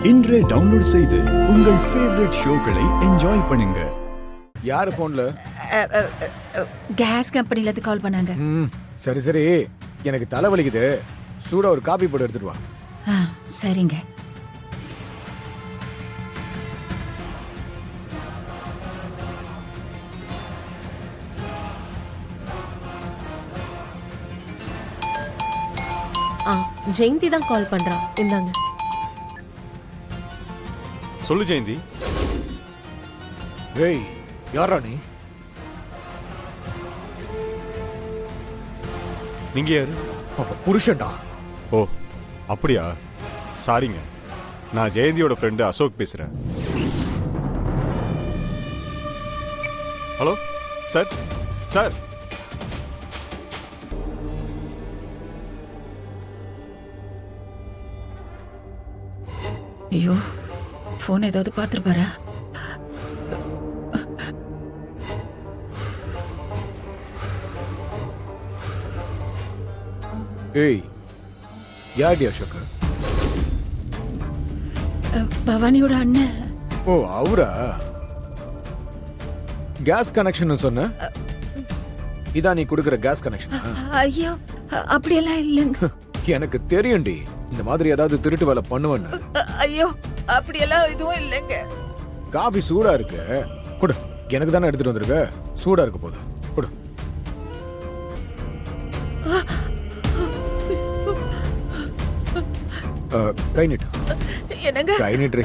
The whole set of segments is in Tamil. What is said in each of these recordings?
இன்றே டவுன்லோட் செய்து உங்கள் ஃபேவரட் ஷோக்களை என்ஜாய் பண்ணுங்க. யாரு போன்ல? கேஸ் கம்பெனில இருந்து கால் பண்ணாங்க. சரி சரி, எனக்கு தலைவலிக்குது, சூடா ஒரு காபி போட்டு எடுத்துட்டு வா. சரிங்க. ஜெயந்தி தான் கால் பண்றா. இந்தாங்க. சொல்லு ஜெயந்தி. ஏய், யாரா நீ? நீங்க யாரு? அவ புருஷன்டா. ஓ அப்படியா, சாரிங்க. நான் ஜெயந்தியோட ஃப்ரெண்டு அசோக் பேசுறேன். Hello sir. சார் ஐயோ, போன் ஏதாவது பார்த்துருப்பாரா? ஏய், யார்டி அசோக்? பவானியோட அண்ணன். ஓ அவரா? கேஸ் கனெக்ஷன் சொன்ன? இதான் நீ கொடுக்கிற கேஸ் கனெக்ஷன்? ஐயோ, அப்படியெல்லாம் இல்லைங்க. எனக்கு தெரியும்டி, இந்த மாதிரி ஏதாவது திருட்டு வேலை பண்ணுவேன்னு. ஐயோ, அப்படியெல்லாம் எதுவும் இல்லைங்க. காபி சூடா இருக்கு, கொடு. எனக்கு தானே எடுத்துட்டு வந்திருக்க, சூடா இருக்க போது கொடு. கை நீட்டு. என்னங்க? கை நீட்டு.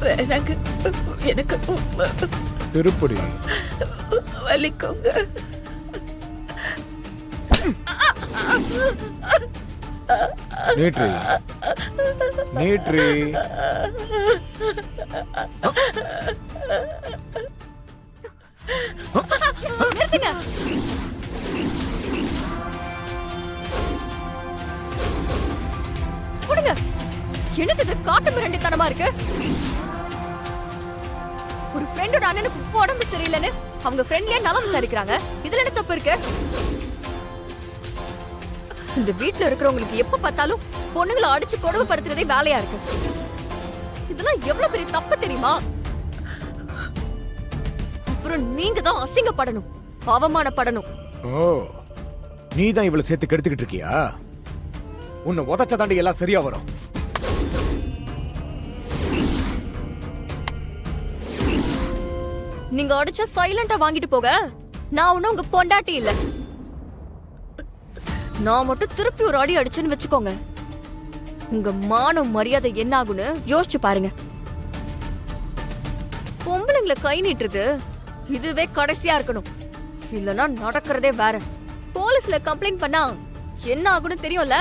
வேணாங்க, எனக்கு திருப்படி வலிக்குங்க. நீட்ரி நீட்ரி. நிறுத்துங்க. கொடுங்க. என்னது காட்டு மிரண்டித்தனமா இருக்கு? ஒரு ஃப்ரெண்டோட அண்ணனுக்கு உடம்பு சரியில்லைன்னு அவங்க ஃப்ரெண்ட்லயே நலம் விசாரிக்கிறாங்க. இதுல என்ன தப்பு இருக்கு? இந்த வீட்டுல இருக்கிறவங்களுக்கு எப்ப பார்த்தாலும் பொண்ணுங்களை அடிச்சு கொடுமைப்படுத்துறதே வேலையா இருக்கு. இதெல்லாம் எவ்வளவு பெரிய தப்பு தெரியுமா? அப்புறம் நீங்க தான் அசிங்கப்படணும், அவமானப்படணும். ஓ, நீ தான் இவளை சேர்த்து கெடுத்துக்கிட்டு இருக்கியா? உன்னை உதச்ச தாண்டி எல்லாம் சரியா வரும். நீங்க அடிச்ச சைலண்டா வாங்கிட்டு போக. நான் ஒண்ணும் உங்க பொண்டாட்டி இல்ல. நான் மட்டும் திருப்பி ஒரு அடி அடிச்சுன்னு வச்சுக்கோங்க, உங்க மானம் மரியாதை என்ன ஆகுன்னு யோசிச்சு பாருங்க. பொம்பளைங்களை கை நீட்டுறது இதுவே கடைசியா இருக்கணும், இல்லனா நடக்கிறதே வேற. போலீஸ்ல கம்ப்ளைண்ட் பண்ணா என்ன ஆகுன்னு தெரியும்ல?